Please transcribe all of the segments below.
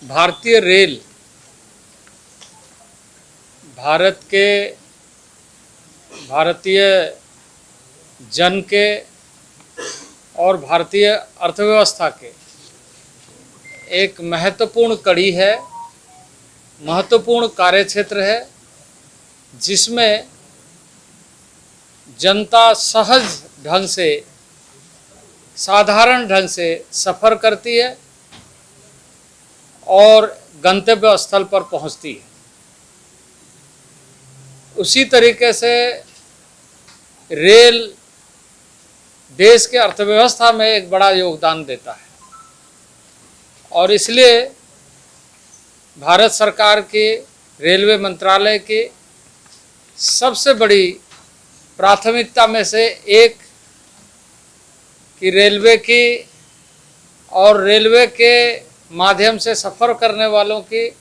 भारतीय रेल भारतीय जन के और भारतीय अर्थव्यवस्था के एक महत्वपूर्ण कड़ी है, महत्वपूर्ण कार्यक्षेत्र है, जिसमें जनता सहज ढंग से, साधारण ढंग से सफ़र करती है और गंतव्य स्थल पर पहुंचती है। उसी तरीके से रेल देश के अर्थव्यवस्था में एक बड़ा योगदान देता है और इसलिए भारत सरकार के रेलवे मंत्रालय की सबसे बड़ी प्राथमिकता में से एक कि रेलवे की और रेलवे के माध्यम से सफ़र करने वालों की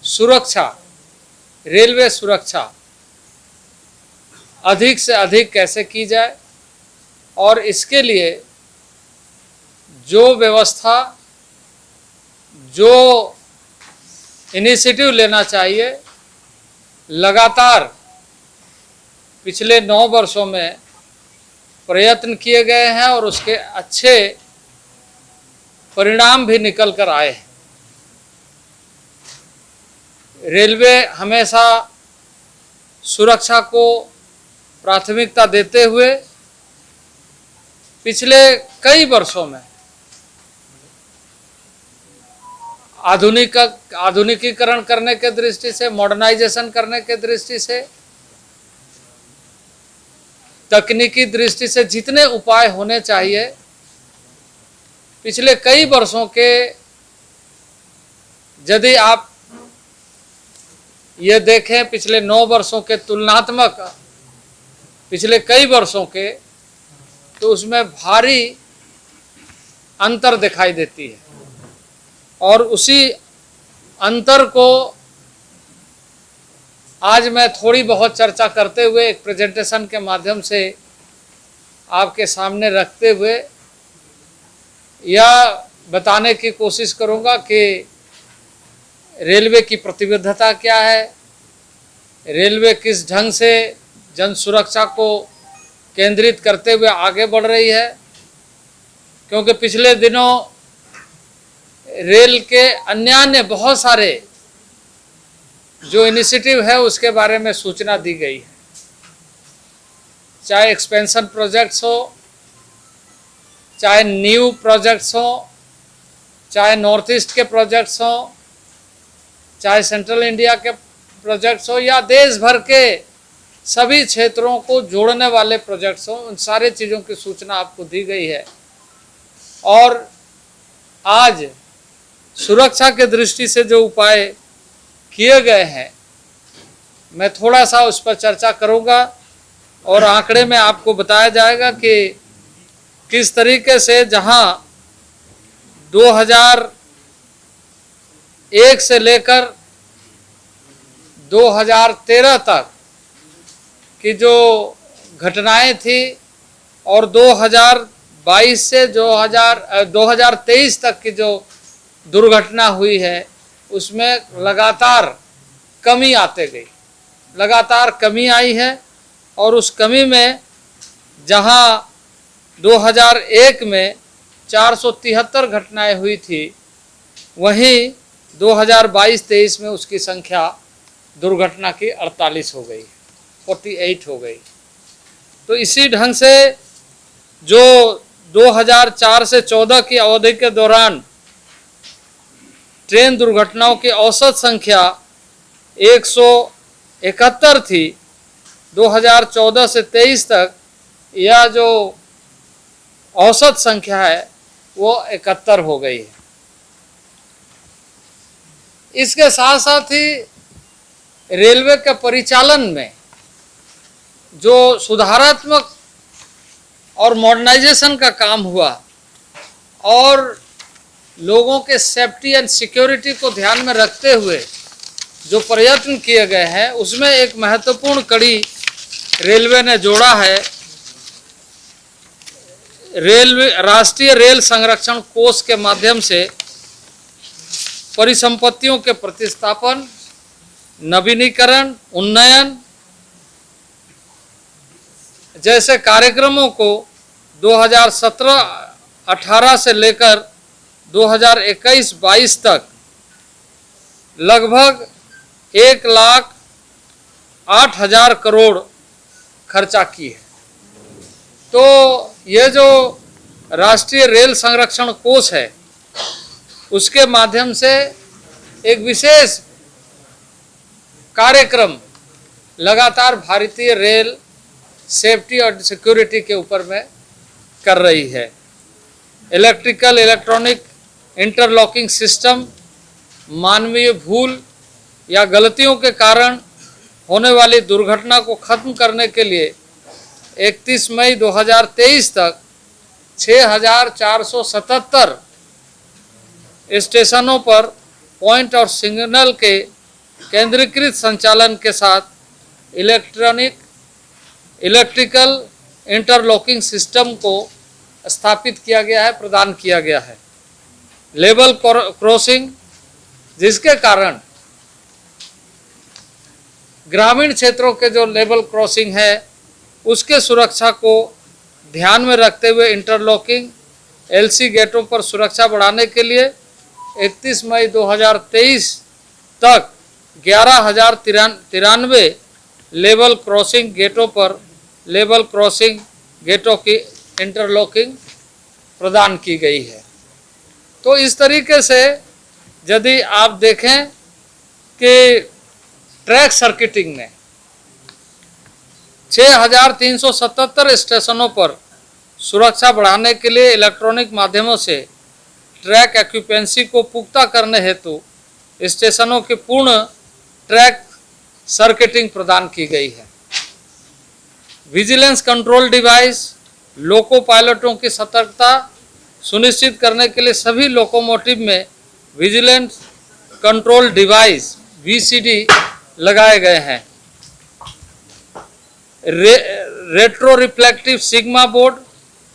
सुरक्षा, रेलवे सुरक्षा अधिक से अधिक कैसे की जाए और इसके लिए जो व्यवस्था, जो इनिशिएटिव लेना चाहिए, लगातार पिछले 9 वर्षों में प्रयत्न किए गए हैं और उसके अच्छे परिणाम भी निकल कर आए हैं। रेलवे हमेशा सुरक्षा को प्राथमिकता देते हुए पिछले कई वर्षों में आधुनिकीकरण करने के दृष्टि से, मॉडर्नाइजेशन करने के दृष्टि से, तकनीकी दृष्टि से जितने उपाय होने चाहिए पिछले कई वर्षों के, यदि आप ये देखें पिछले 9 वर्षों के तुलनात्मक पिछले कई वर्षों के, तो उसमें भारी अंतर दिखाई देती है और उसी अंतर को आज मैं थोड़ी बहुत चर्चा करते हुए एक प्रेजेंटेशन के माध्यम से आपके सामने रखते हुए यह बताने की कोशिश करूंगा कि रेलवे की प्रतिबद्धता क्या है, रेलवे किस ढंग से जन सुरक्षा को केंद्रित करते हुए आगे बढ़ रही है। क्योंकि पिछले दिनों रेल के अन्य बहुत सारे जो इनिशिएटिव है उसके बारे में सूचना दी गई है, चाहे एक्सपेंशन प्रोजेक्ट्स हो, चाहे न्यू प्रोजेक्ट्स हो, चाहे नॉर्थ ईस्ट के प्रोजेक्ट्स हो, चाहे सेंट्रल इंडिया के प्रोजेक्ट्स हो या देश भर के सभी क्षेत्रों को जोड़ने वाले प्रोजेक्ट्स हो, उन सारे चीज़ों की सूचना आपको दी गई है। और आज सुरक्षा के दृष्टि से जो उपाय किए गए हैं, मैं थोड़ा सा उस पर चर्चा करूंगा और आंकड़े में आपको बताया जाएगा कि किस तरीके से जहां 2001 से लेकर 2013 तक की जो घटनाएं थी और 2022 से 2023 तक की जो दुर्घटना हुई है, उसमें लगातार कमी आते गई, लगातार कमी आई है। और उस कमी में जहां 2001 में 473 घटनाएं हुई थी, वहीं 2022-23 में उसकी संख्या दुर्घटना की 48 हो गई, 48 हो गई। तो इसी ढंग से जो 2004 से 14 की अवधि के दौरान ट्रेन दुर्घटनाओं की औसत संख्या 171 थी, 2014 से 23 तक यह जो औसत संख्या है वो 71 हो गई है। इसके साथ साथ ही रेलवे के परिचालन में जो सुधारात्मक और मॉडर्नाइजेशन का काम हुआ और लोगों के सेफ्टी एंड सिक्योरिटी को ध्यान में रखते हुए जो प्रयत्न किए गए हैं, उसमें एक महत्वपूर्ण कड़ी रेलवे ने जोड़ा है। रेलवे राष्ट्रीय रेल संरक्षण कोष के माध्यम से परिसंपत्तियों के प्रतिस्थापन, नवीनीकरण, उन्नयन जैसे कार्यक्रमों को 2017-18 से लेकर 2021-22 तक लगभग 1,08,000 करोड़ खर्चा की है। तो ये जो राष्ट्रीय रेल संरक्षण कोष है, उसके माध्यम से एक विशेष कार्यक्रम लगातार भारतीय रेल सेफ्टी और सिक्योरिटी के ऊपर में कर रही है। इलेक्ट्रिकल इलेक्ट्रॉनिक इंटरलॉकिंग सिस्टम मानवीय भूल या गलतियों के कारण होने वाली दुर्घटना को खत्म करने के लिए 31 मई 2023 तक 6,477 स्टेशनों पर पॉइंट और सिग्नल के केंद्रीकृत संचालन के साथ इलेक्ट्रिकल इंटरलॉकिंग सिस्टम को स्थापित किया गया है, प्रदान किया गया है। लेवल क्रॉसिंग, जिसके कारण ग्रामीण क्षेत्रों के जो लेवल क्रॉसिंग है उसके सुरक्षा को ध्यान में रखते हुए इंटरलॉकिंग एलसी गेटों पर सुरक्षा बढ़ाने के लिए 31 मई 2023 तक 11,093 लेवल क्रॉसिंग गेटों पर लेवल क्रॉसिंग गेटों की इंटरलॉकिंग प्रदान की गई है। तो इस तरीके से यदि आप देखें कि ट्रैक सर्किटिंग में 6,377 स्टेशनों पर सुरक्षा बढ़ाने के लिए इलेक्ट्रॉनिक माध्यमों से ट्रैक एक्यूपेंसी को पुख्ता करने हेतु स्टेशनों की पूर्ण ट्रैक सर्किटिंग प्रदान की गई है। विजिलेंस कंट्रोल डिवाइस, लोको पायलटों की सतर्कता सुनिश्चित करने के लिए सभी लोकोमोटिव में विजिलेंस कंट्रोल डिवाइस VCD लगाए गए हैं। रेट्रो रिफ्लेक्टिव सिग्मा बोर्ड,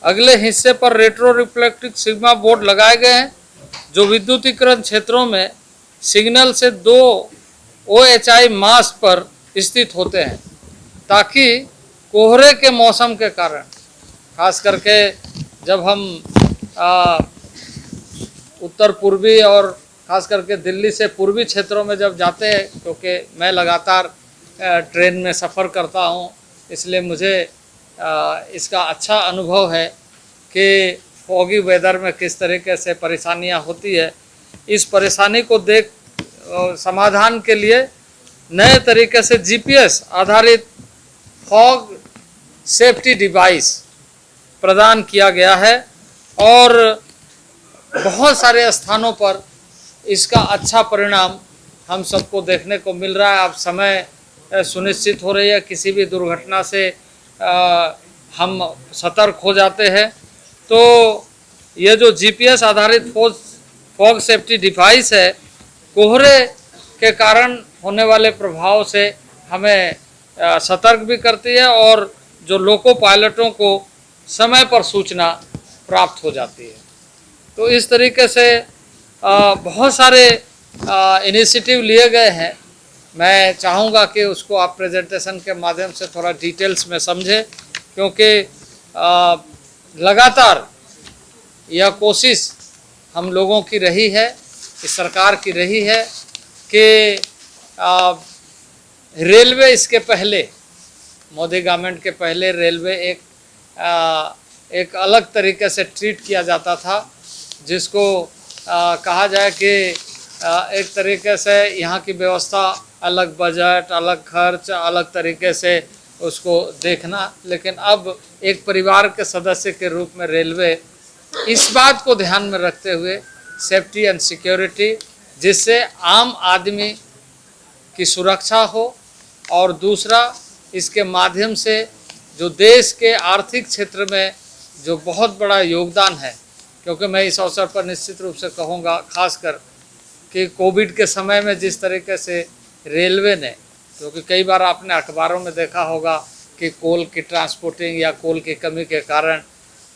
अगले हिस्से पर रेट्रो रिफ्लेक्टिव सिग्मा बोर्ड लगाए गए हैं जो विद्युतीकरण क्षेत्रों में सिग्नल से 2 OHI मास पर स्थित होते हैं, ताकि कोहरे के मौसम के कारण, खास करके जब हम उत्तर पूर्वी और खास करके दिल्ली से पूर्वी क्षेत्रों में जब जाते हैं, क्योंकि मैं लगातार ट्रेन में सफ़र करता हूं, इसलिए मुझे इसका अच्छा अनुभव है कि फॉगी वेदर में किस तरीके से परेशानियां होती है। इस परेशानी को देख समाधान के लिए नए तरीके से GPS आधारित फॉग सेफ्टी डिवाइस प्रदान किया गया है और बहुत सारे स्थानों पर इसका अच्छा परिणाम हम सबको देखने को मिल रहा है। अब समय सुनिश्चित हो रही है, किसी भी दुर्घटना से हम सतर्क हो जाते हैं। तो ये जो GPS आधारित फॉग सेफ्टी डिवाइस है, कोहरे के कारण होने वाले प्रभाव से हमें सतर्क भी करती है और जो लोको पायलटों को समय पर सूचना प्राप्त हो जाती है। तो इस तरीके से बहुत सारे इनिशिएटिव लिए गए हैं। मैं चाहूँगा कि उसको आप प्रेजेंटेशन के माध्यम से थोड़ा डिटेल्स में समझें, क्योंकि लगातार यह कोशिश हम लोगों की रही है, इस सरकार की रही है कि रेलवे, इसके पहले मोदी गवर्नमेंट के पहले रेलवे एक अलग तरीके से ट्रीट किया जाता था, जिसको कहा जाए कि एक तरीके से यहाँ की व्यवस्था, अलग बजट, अलग खर्च, अलग तरीके से उसको देखना। लेकिन अब एक परिवार के सदस्य के रूप में रेलवे इस बात को ध्यान में रखते हुए सेफ्टी एंड सिक्योरिटी, जिससे आम आदमी की सुरक्षा हो, और दूसरा इसके माध्यम से जो देश के आर्थिक क्षेत्र में जो बहुत बड़ा योगदान है, क्योंकि मैं इस अवसर पर निश्चित रूप से कहूँगा, खासकर कि कोविड के समय में जिस तरीके से रेलवे ने, क्योंकि कई बार आपने अखबारों में देखा होगा कि कोल की ट्रांसपोर्टिंग या कोल की कमी के कारण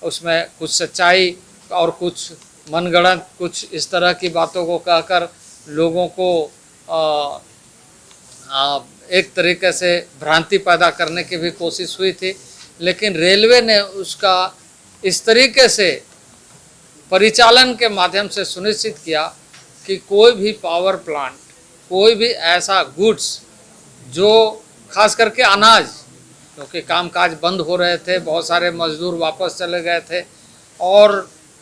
उसमें कुछ सच्चाई और कुछ मनगढ़ंत कुछ इस तरह की बातों को कहकर लोगों को एक तरीके से भ्रांति पैदा करने की भी कोशिश हुई थी, लेकिन रेलवे ने उसका इस तरीके से परिचालन के माध्यम से सुनिश्चित किया कि कोई भी पावर प्लांट, कोई भी ऐसा गुड्स जो खास करके अनाज, क्योंकि कामकाज बंद हो रहे थे, बहुत सारे मजदूर वापस चले गए थे, और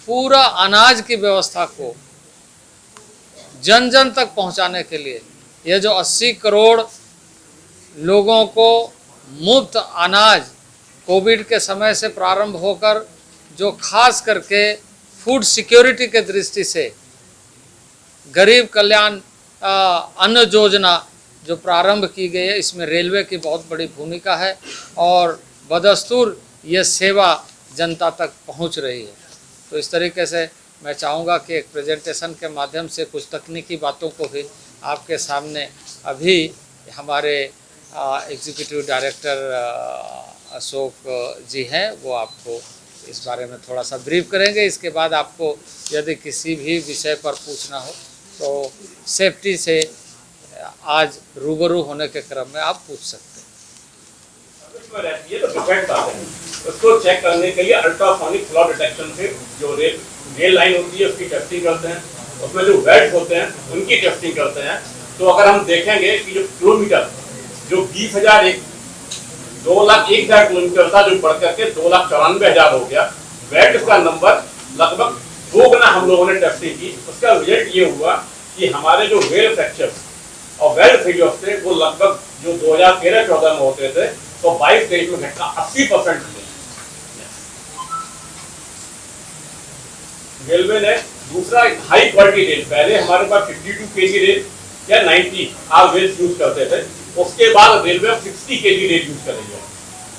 पूरा अनाज की व्यवस्था को जन जन तक पहुंचाने के लिए ये जो 80 करोड़ लोगों को मुफ्त अनाज कोविड के समय से प्रारंभ होकर जो खास करके फूड सिक्योरिटी के दृष्टि से गरीब कल्याण अन्न योजना जो प्रारंभ की गई है, इसमें रेलवे की बहुत बड़ी भूमिका है और बदस्तूर ये सेवा जनता तक पहुंच रही है। तो इस तरीके से मैं चाहूँगा कि एक प्रेजेंटेशन के माध्यम से कुछ तकनीकी बातों को भी आपके सामने अभी हमारे एग्जीक्यूटिव डायरेक्टर अशोक जी हैं, वो आपको इस बारे में थोड़ा सा ब्रीफ करेंगे। इसके बाद आपको यदि किसी भी विषय पर पूछना हो तो सेफ्टी से आज रूबरू होने के क्रम में आप पूछ सकते हैं। तो डिफेक्ट बात है, उसको चेक करने के लिए अल्ट्रासोनिक फ्लॉ डिटेक्शन से जो रेल लाइन होती है उसकी टेस्टिंग करते हैं, उसमें जो वेल्ट होते हैं उनकी टेस्टिंग करते हैं। तो अगर हम देखेंगे कि जो किलोमीटर जो 20,001 2,01,000 किलोमीटर था, जो बढ़ करके 2,94,000 हो गया, वेल्ट का नंबर लगभग 2 गुना हम लोगों ने टेस्टिंग की। उसका रिजल्ट ये हुआ कि हमारे जो वेल फ्रैक्चर और वेल फेलियर थे वो लगभग जो 2013-14 में होते थे तो 22-23 में घटना 80% हुई। रेलवे ने दूसरा हाई क्वालिटी रेल, पहले हमारे पास 52 केजी रेल या 90 आर रेल यूज करते थे, उसके बाद रेलवे 60 केजी रेल यूज कर रही है।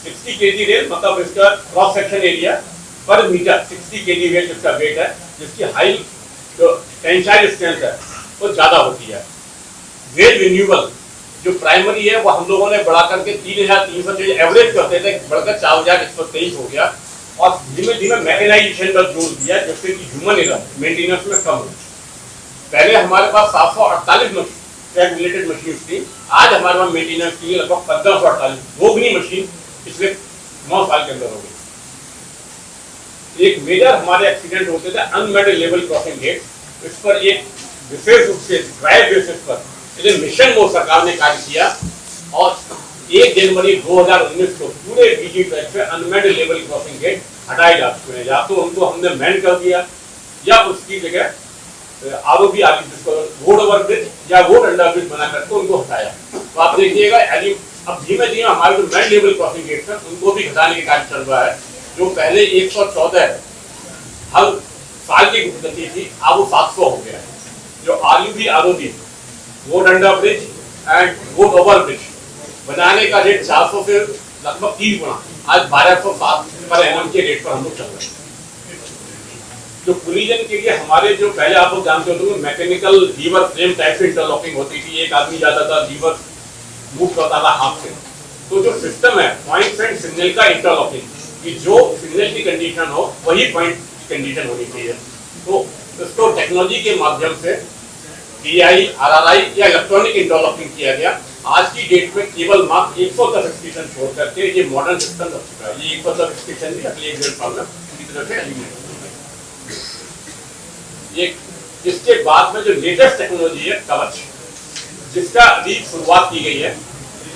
60 केजी रेल मतलब इसका क्रॉस सेक्शन एरिया पर मीटर 60 केजी रेल जिसका वेट है, जिसकी हाई जो टेंसाइल स्ट्रेंथ है वो ज्यादा होती है। रेल रिन्यूअल जो प्राइमरी है वो हम लोगों ने बढ़ा करके 3,300 जो एवरेज करते थे बढ़कर 4,123 हो गया, और धीमे धीमे मैकेनाइजेशन पर जोर दिया जिससे कि ह्यूमन एरर मेंटेनेंस में कम हो। पहले हमारे पास 748 ट्रैक रिलेटेड मशीन थी, आज हमारे पास मेंटेनेंस की लगभग 1548 दोगुनी मशीन पिछले 9 साल के अंदर हो गई। एक मेजर हमारे एक्सीडेंट होते थे अनमेड लेवल क्रॉसिंग गेट, इस पर एक विशेष रूप से ट्रायल बेसिस पर मिशन वो सरकार ने कार्य किया, और 1 जनवरी 2019 को पूरे बीजी ट्रैक पे अनमेड लेवल क्रॉसिंग गेट हटाए जा चुके हैं। या तो उनको हमने मैन कर दिया या उसकी जगह आरओबी आदि जिसको रोड ओवर ब्रिज या रोड अंडर ब्रिज बना करके उनको हटाया। तो आप देखिएगा अब धीमे धीमे हमारे जो मैन लेवल क्रॉसिंग गेट है उनको भी घटाने के कार्य चल रहा है। जो पहले 114 हर साल की गति थी, अब वो 700 हो गया है। जो RUB ROB road under bridge and road over bridge बनाने का रेट 400 से लगभग 3 गुना, आज 1207 पर एनएम के रेट पर हम लोग चल रहे हैं। जो कोलिजन के लिए हमारे जो पहले आप लोग जानते होते हैं मैकेनिकल लीवर फ्रेम टाइप से इंटरलॉकिंग होती थी, एक आदमी जाता था लीवर मूव करता था हाथ से। तो जो सिस्टम है पॉइंट एंड सिग्नल का इंटरलॉकिंग, कि जो सिग्नल की कंडीशन हो वही पॉइंट की कंडीशन होनी चाहिए। तो इसको टेक्नोलॉजी के माध्यम से DI, RRI या इलेक्ट्रॉनिक इंटरलॉकिंग किया गया। आज की डेट में केवल मात्र 110 स्टेशन छोड़ करके ये मॉडर्न सिस्टम रख चुका है। ये 110 स्टेशन भी अगले 1.5 साल में पूरी तरह से एलिमिनेट हो जाएगा। ये इसके बाद में जो लेटेस्ट टेक्नोलॉजी है कवच, जिसका अभी शुरुआत की गई है।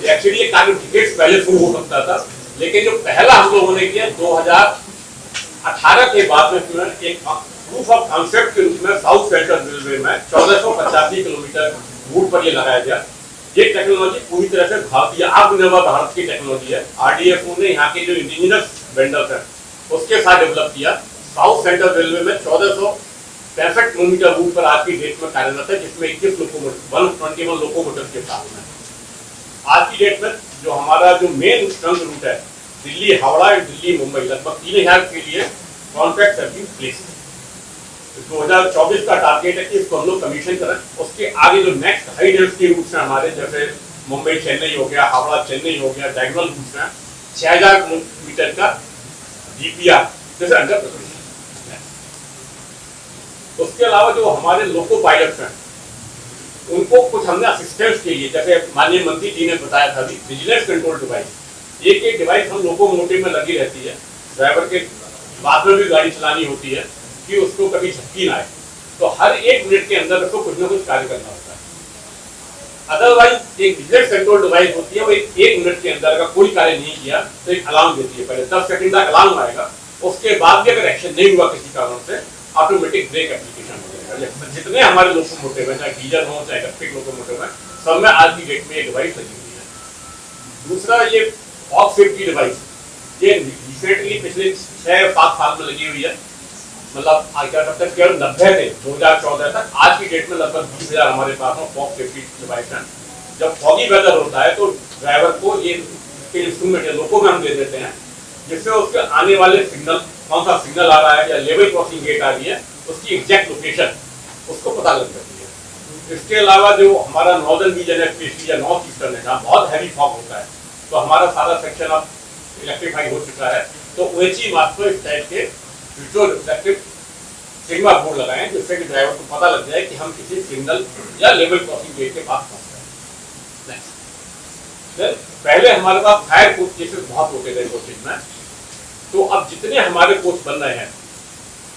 एक्चुअली ये कार्य डिकेड्स पहले शुरू हो सकता था, लेकिन जो पहला हम लोगों ने किया 2018 के बाद में एक प्रूफ ऑफ कॉन्सेप्ट के रूप में साउथ सेंट्रल रेलवे में 1485 किलोमीटर रूट पर ये लगाया गया। ये टेक्नोलॉजी पूरी तरह से भारतीय आत्मनिर्भर भारत की टेक्नोलॉजी है। RDFO ने यहाँ के जो इंजीनियर्स वेंडर्स हैं उसके साथ डेवलप किया। साउथ सेंट्रल रेलवे में 1465 किलोमीटर रूट पर आज की डेट में कार्यरत है, जिसमें 21 लोकोमोटिव 121 लोकोमोटिव के साथ में। आज की डेट में जो हमारा जो मेन ट्रंक रूट है दिल्ली हावड़ा एंड दिल्ली मुंबई, लगभग 3,000 के लिए कॉन्ट्रैक्ट हैव बीन प्लेस्ड। 2024 का टारगेट है कि इसको हम लोग कमीशन करें। उसके आगे जो नेक्स्ट हाई डेंसिटी रूट्स हैं हमारे, जैसे मुंबई चेन्नई हो गया, हावड़ा चेन्नई हो गया, डायगोनल रूट्स हैं 6,000 किलोमीटर का DPR जैसे अंडर। उसके अलावा जो हमारे लोको पायलट्स हैं उनको कुछ हमने असिस्टेंस के लिए, जैसे माननीय मंत्री जी ने बताया था अभी, विजिलेंस कंट्रोल डिवाइस, एक डिवाइस हम लोकोमोटिव में लगी रहती है, ड्राइवर के बाद में भी गाड़ी चलानी होती है कि उसको कभी झपकी ना आए, तो हर 1 मिनट के अंदर उसको कुछ ना कुछ कार्य करना होता है। अदरवाइज एक विजिलेंस कंट्रोल डिवाइस होती है, वो 1 मिनट के अंदर अगर कोई कार्य नहीं किया तो एक अलार्म देती है, पहले 10 सेकंड तक अलार्म आएगा, उसके बाद भी अगर एक्शन नहीं हुआ किसी कारण से, ऑटोमेटिक ब्रेक एप्लीकेशन हो जाएगा। जितने हमारे लोकोमोटिव है, चाहे डीजल हो चाहे इलेक्ट्रिक लोकोमोटिव है, सब में आज की डेट में ये डिवाइस लगी हुई है। दूसरा, ये फॉग सेफ्टी डिवाइस, ये रिसेंटली पिछले 6-7 साल में लगी हुई है, मतलब आज क्या करते हैं, केवल 90 थे 2014 तक, आज की डेट में लगभग 20,000 हमारे पास में फॉग सेफ्टी डिवाइस है। जब फॉगी वेदर होता है तो ड्राइवर को ये इंस्ट्रूमेंट लोको में हम दे देते हैं, जिससे उसके आने वाले सिग्नल, कौन सा सिग्नल आ रहा है या लेवल क्रॉसिंग गेट आ रही है, उसकी एग्जैक्ट लोकेशन उसको पता लग जाती है। इसके अलावा जो हमारा नॉर्दर्न रीजन है, स्पेशली या नॉर्थ ईस्टर्न है, जहाँ बहुत हैवी फॉग होता है, तो हमारा सारा सेक्शन अब इलेक्ट्रीफाई हो चुका है, तो OHE मार्ग पर इस टाइप के विजुअल रिफ्लेक्टिव सिग्मा बोर्ड लगाएं, जिससे कि ड्राइवर को पता लग जाए कि हम किसी सिग्नल या लेवल क्रॉसिंग गेट के पास पहुंच रहे हैं। पहले हमारे पास फायर कोच केसेस बहुत होते थे कोचेज में, तो अब जितने हमारे कोच बन रहे हैं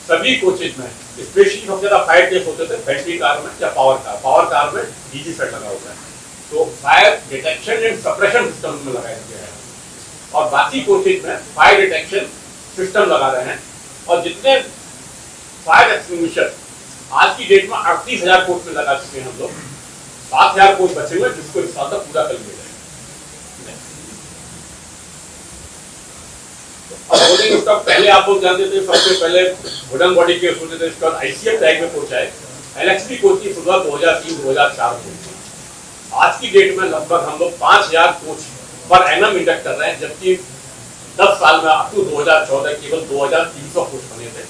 सभी कोचेज में, स्पेशली सबसे ज्यादा फायर केस होते थे बैटरी कार में या पावर कार में डीजी सेट लगा होता है, तो fire detection and suppression system में लगाया गया है, और बाकी कोचेज में फायर डिटेक्शन सिस्टम लगा रहे हैं। और जितने फायर एक्सटिंग्विशर आज की डेट में 38,000 कोच में लगा चुके हैं हम लोग, 7,000 कोच बचे हुए जिसको इस साल तक पूरा कर लिया जाएगा। अब बोलेंगे उसका, पहले आप लोग जानते थे सबसे पहले वुडन बॉडी केस होते थे, इसके बाद ICF टैग में कोच आए, LHB कोच की शुरुआत 2003-2004 में। आज की डेट में लगभग हम लोग 5,000 कोच पर एनम इंडक्ट कर रहे हैं, जबकि 10 साल में अप टू 2014 केवल 2,300 कोच बने थे।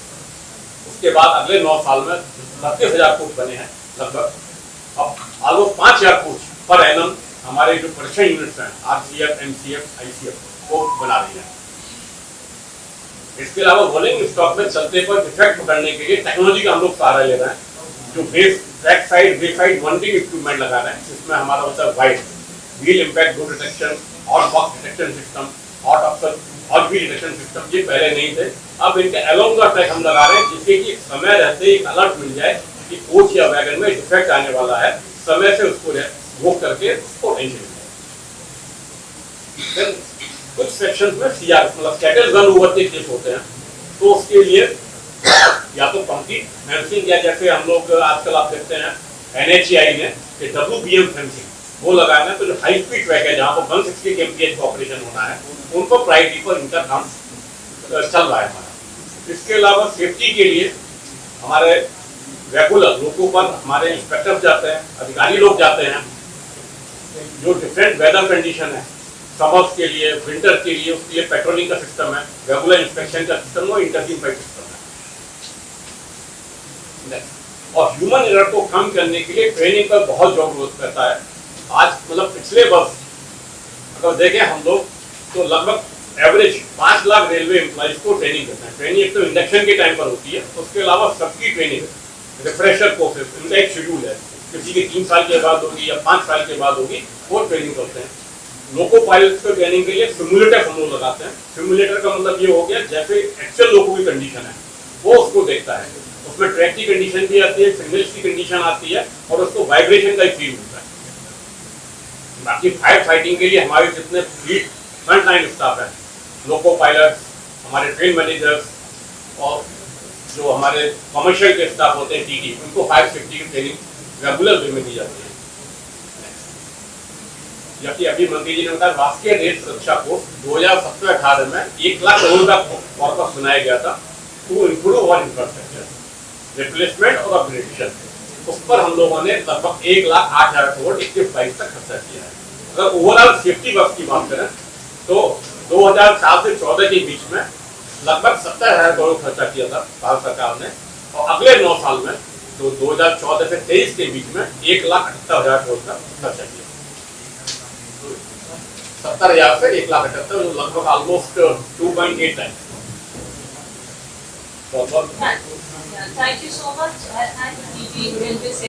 उसके बाद अगले 9 साल में 32,000 कोच बने हैं लगभग। अब ऑलमोस्ट 5,000 कोच पर एनम हमारे जो प्रोडक्शन यूनिट्स हैं RCF, MCF, ICF वो बना रही है। इसके अलावा रोलिंग स्टॉक में चलते पर डिफेक्ट पकड़ने के लिए टेक्नोलॉजी का हम लोग सहारा ले रहे हैं, जो बैक साइड मॉनिटरिंग इक्विपमेंट लगा रहे हैं, जिसमें हमारा होता है wide wheel impact door detection, hot box detection system, hot option hot wheel detection system, ये पहले नहीं थे। अब इनके अलोंग द ट्रैक हम लगा रहे हैं, जिससे कि समय रहते एक अलर्ट मिल जाए कि कोच या वैगन में डिफेक्ट आने वाला है, समय से उसको रोक करके उसको नहीं मिले। कुछ सेक्शंस में CR मतलब कैटल गन ओवरटेक केस होते हैं, तो उसके लिए या तो कंक्रीट फेंसिंग, या जैसे हम लोग आजकल आप देखते हैं NHAI ने WBM फेंसिंग वो लगाना है, तो जो हाई स्पीड ट्रैक है जहाँ पर 160 kmph का ऑपरेशन होना है, उनको प्रायोरिटी पर इनका काम चल रहा है हमारा। इसके अलावा सेफ्टी के लिए हमारे रेगुलर लोगों पर हमारे इंस्पेक्टर जाते हैं, अधिकारी लोग जाते हैं, जो डिफरेंट वेदर कंडीशन है, समर्स के लिए, विंटर के लिए, उसके लिए पेट्रोलिंग का सिस्टम है, रेगुलर इंस्पेक्शन का सिस्टम है, इंटरसिम्पाइड सिस्टम है। और ह्यूमन एरर को कम करने के लिए ट्रेनिंग पर बहुत जरूरत करता है। आज मतलब पिछले वर्ष अगर देखें हम लोग, तो लगभग एवरेज 5 लाख रेलवे एम्प्लॉइज को ट्रेनिंग करते हैं। ट्रेनिंग एक तो इंडक्शन के टाइम पर होती है, उसके अलावा सबकी ट्रेनिंग रिफ्रेशर कोर्सेज, इनका एक शेड्यूल है, किसी के 3 साल के बाद होगी या 5 साल के बाद होगी, वो ट्रेनिंग करते हैं। लोको पायलट को ट्रेनिंग के लिए सिमुलेटर हम लोग लगाते हैं। सिमुलेटर का मतलब ये हो गया जैसे एक्चुअल लोको की कंडीशन है वो उसको देखता है, उसमें ट्रैक की कंडीशन भी आती है, सिग्नल्स की कंडीशन आती है, और उसको वाइब्रेशन का फील होता है। बाकी फायर फाइटिंग के लिए हमारे जितने फ्रंट लाइन स्टाफ है, लोको पायलट, हमारे ट्रेन मैनेजर्स, और जो हमारे कमर्शियल के स्टाफ होते हैं TT, उनको फायर सेफ्टी की ट्रेनिंग रेगुलर वे में दी जाती है। जबकि अभी मंत्री जी ने बताया राष्ट्रीय रेल सुरक्षा कोष 2017-18 में 1 लाख करोड़ का कॉर्पस बनाया गया था टू इम्प्रूव और इंफ्रास्ट्रक्चर रिप्लेसमेंट और अपग्रेडेशन। उस पर हम लोगों ने लगभग 1,08,000 करोड़ 21-22 तक खर्चा किया है। अगर ओवरऑल सेफ्टी वर्क की बात करें तो 2004 से 14 के बीच में लगभग 70,000 करोड़ खर्चा किया था भारत सरकार ने, और अगले 9 साल में तो 2014 से 23 के बीच में 1,78,000 करोड़ का खर्चा किया। 70,000 से 1,78,000, जो लगभग almost 2.8 times. Thank you so much.